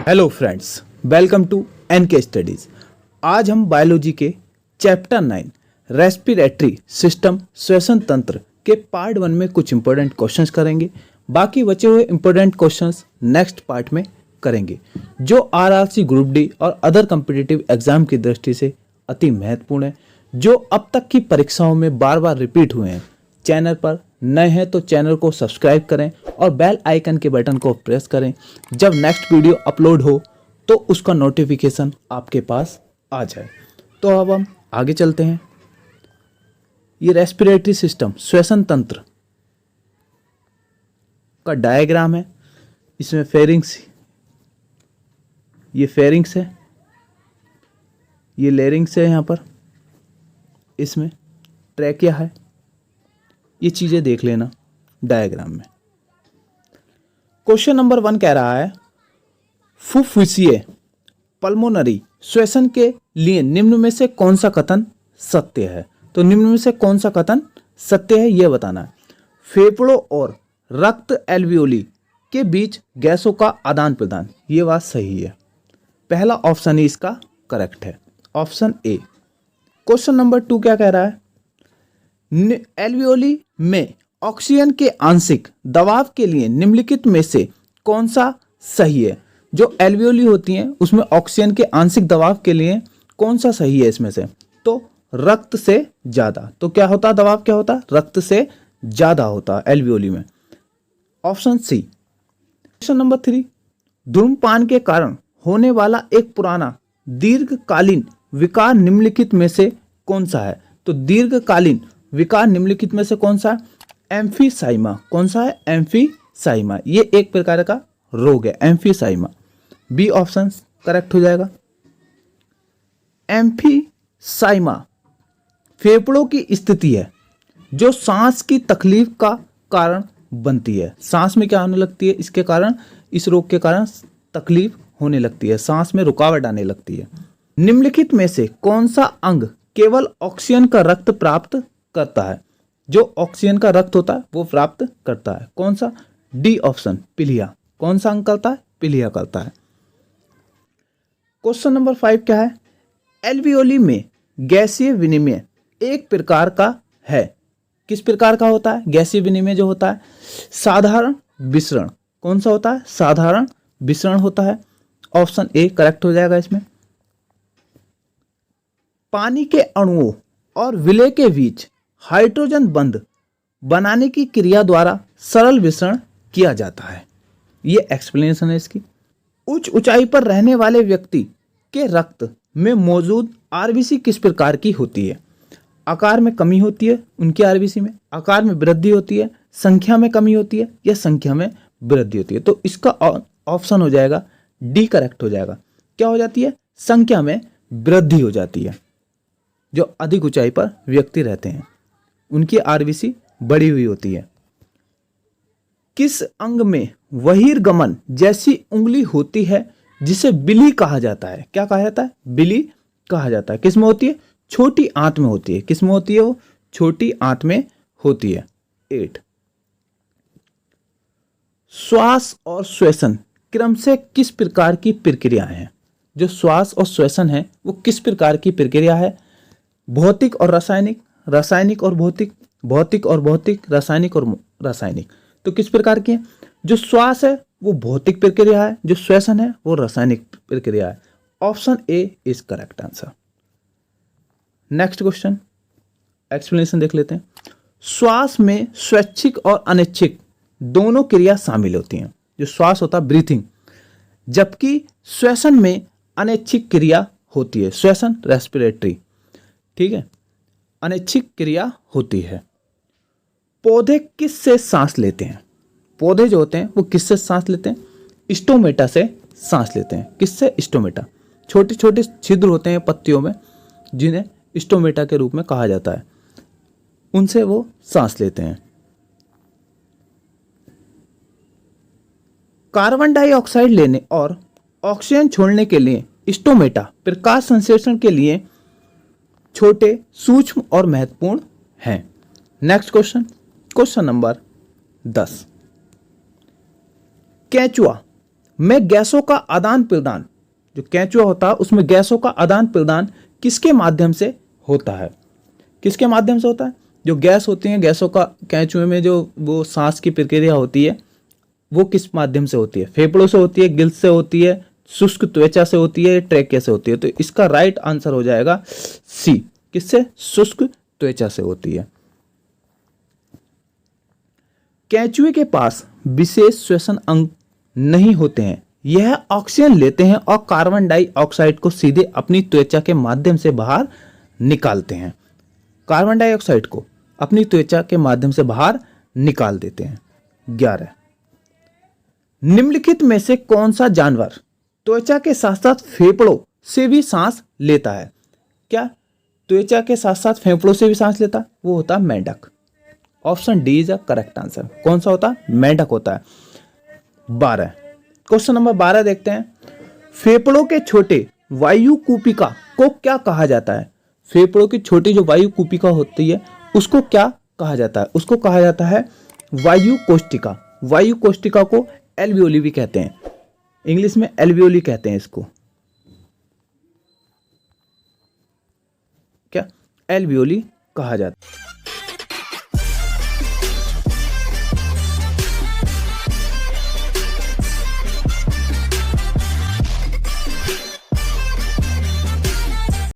Hello friends, welcome to NK studies. आज हम biology के चैप्टर 9 रेस्पिरेटरी सिस्टम श्वसन तंत्र के पार्ट 1 में कुछ इंपॉर्टेंट क्वेश्चंस करेंगे। बाकी बचे हुए इंपॉर्टेंट क्वेश्चंस नेक्स्ट पार्ट में करेंगे, जो आरआरसी ग्रुप डी और अदर कॉम्पिटिटिव एग्जाम की दृष्टि से अति महत्वपूर्ण है, जो अब तक की परीक्षाओं में बार बार रिपीट हुए हैं। चैनल पर नए हैं तो चैनल को सब्सक्राइब करें और बेल आइकन के बटन को प्रेस करें। जब नेक्स्ट वीडियो अपलोड हो तो उसका नोटिफिकेशन आपके पास आ जाए। तो अब हम आगे चलते हैं। ये रेस्पिरेटरी सिस्टम श्वसन तंत्र का डायग्राम है। इसमें फेरिंग्स, ये फेरिंग्स है, ये लेरिंग्स है, यहाँ पर इसमें ट्रैकिया है। ये चीजें देख लेना डायग्राम में। क्वेश्चन नंबर 1 कह रहा है, फुफ्फुसीय पल्मोनरी श्वसन के लिए निम्न में से कौन सा कथन सत्य है। तो निम्न में से कौन सा कथन सत्य है यह बताना है। फेफड़ों और रक्त एल्वियोली के बीच गैसों का आदान प्रदान, ये बात सही है। पहला ऑप्शन ही इसका करेक्ट है, ऑप्शन ए। क्वेश्चन नंबर 2 क्या कह रहा है, एल्वियोली में ऑक्सीजन के आंशिक दबाव के लिए निम्नलिखित में से कौन सा सही है। जो एल्वियोली होती हैं उसमें ऑक्सीजन के आंशिक दबाव के लिए कौन सा सही है इसमें से। तो रक्त से ज्यादा। तो क्या होता, दबाव क्या होता, रक्त से ज्यादा होता एल्वियोली में, ऑप्शन सी। क्वेश्चन नंबर 3, धूम्रपान के कारण होने वाला एक पुराना दीर्घकालीन विकार निम्नलिखित में से कौन सा है। तो दीर्घकालीन विकार निम्नलिखित में से कौन सा है, एम्फीसाइमा। कौन सा है, एम्फीसाइमा। ये एक प्रकार का रोग है, एम्फीसाइमा। बी ऑप्शन करेक्ट हो जाएगा। एम्फीसाइमा फेफड़ों की स्थिति है जो सांस की तकलीफ का कारण बनती है। सांस में क्या होने लगती है, इसके कारण, इस रोग के कारण तकलीफ होने लगती है, सांस में रुकावट आने लगती है। निम्नलिखित में से कौन सा अंग केवल ऑक्सीजन का रक्त प्राप्त करता है। जो ऑक्सीजन का रक्त होता है वो प्राप्त करता है, कौन सा, डी ऑप्शन, पिलिया। कौन सा अंग करता है, पिलिया करता है। क्वेश्चन नंबर 5 क्या है, एल्वियोली में गैसीय विनिमय एक प्रकार का है। किस प्रकार का होता है गैसीय विनिमय जो होता है, साधारण विसरण। कौन सा होता है, साधारण विसरण होता है, ऑप्शन ए करेक्ट हो जाएगा इसमें। पानी के अणुओं और विलय के बीच हाइड्रोजन बंध बनाने की क्रिया द्वारा सरल विसरण किया जाता है। यह एक्सप्लेनेशन है इसकी। उच्च ऊंचाई पर रहने वाले व्यक्ति के रक्त में मौजूद आरबीसी किस प्रकार की होती है। आकार में कमी होती है उनकी आरबीसी में, आकार में वृद्धि होती है, संख्या में कमी होती है या संख्या में वृद्धि होती है। तो इसका ऑप्शन हो जाएगा डी करेक्ट हो जाएगा। क्या हो जाती है, संख्या में वृद्धि हो जाती है। जो अधिक ऊंचाई पर व्यक्ति रहते हैं उनकी आरबीसी बढ़ी हुई होती है। किस अंग में बहिर्गमन जैसी उंगली होती है जिसे बिली कहा जाता है। क्या कहा जाता है, बिली कहा जाता है। किस में होती है, छोटी आंत में होती है। किस में होती है, वो छोटी आंत में होती है। 8, श्वास और श्वसन क्रम से किस प्रकार की प्रक्रियाएं हैं। जो श्वास और श्वसन है वो किस प्रकार की प्रक्रिया है, भौतिक और रासायनिक, रासायनिक और भौतिक, भौतिक और भौतिक, रासायनिक और रासायनिक। तो किस प्रकार की है, जो श्वास है वो भौतिक प्रक्रिया है, जो श्वसन है वो रासायनिक प्रक्रिया है, option A is correct answer. Next question, explanation देख लेते हैं। श्वास में स्वैच्छिक और अनैच्छिक दोनों क्रिया शामिल होती हैं। जो श्वास होता है ब्रीथिंग, जबकि श्वसन में अनैच्छिक क्रिया होती है। श्वसन रेस्पिरेटरी, ठीक है, अनैच्छिक क्रिया होती है। पौधे किस से सांस लेते हैं। पौधे जो होते हैं वो किससे सांस लेते हैं, स्टोमेटा से सांस लेते हैं। किससे, स्टोमेटा। छोटे छोटे छिद्र होते हैं पत्तियों में जिन्हें स्टोमेटा के रूप में कहा जाता है, उनसे वो सांस लेते हैं। कार्बन डाइऑक्साइड लेने और ऑक्सीजन छोड़ने के लिए स्टोमेटा प्रकाश संश्लेषण के लिए छोटे, सूक्ष्म और महत्वपूर्ण हैं। Next question, question number 10। केंचुआ में गैसों का आदान प्रदान, जो केंचुआ होता है उसमें गैसों का आदान प्रदान किसके माध्यम से होता है? किसके माध्यम से होता है? जो गैस होती है, गैसों का केंचुए में जो वो सांस की प्रक्रिया होती है वो किस माध्यम से होती है? फेफड़ों से होती है, गिल्स से होती है, शुष्क त्वचा से होती है, ट्रैकिया से होती है? तो इसका राइट आंसर हो जाएगा सी। किससे? शुष्क त्वचा से होती है। केंचुए के पास विशेष श्वसन अंग नहीं होते हैं, यह ऑक्सीजन लेते हैं और कार्बन डाइऑक्साइड को सीधे अपनी त्वचा के माध्यम से बाहर निकालते हैं। कार्बन डाइऑक्साइड को अपनी त्वचा के माध्यम से बाहर निकाल देते हैं। 11, निम्नलिखित में से कौन सा जानवर त्वचा के साथ साथ फेफड़ों से भी सांस लेता है? क्या त्वचा के साथ साथ फेफड़ों से भी सांस लेता है? वो होता है मेंढक। Option D is a correct answer. कौन सा होता है? मेंढक होता है। 12, क्वेश्चन नंबर 12 देखते हैं। फेफड़ों के छोटे वायु कूपिका को क्या कहा जाता है? फेफड़ों की छोटी जो वायु कूपिका होती है उसको क्या कहा जाता है? उसको कहा जाता है वायु कोष्टिका। वायु कोष्टिका को एल्वियोली भी कहते हैं, इंग्लिश में एल्वियोली कहते हैं इसको। क्या? एल्वियोली कहा जाता है।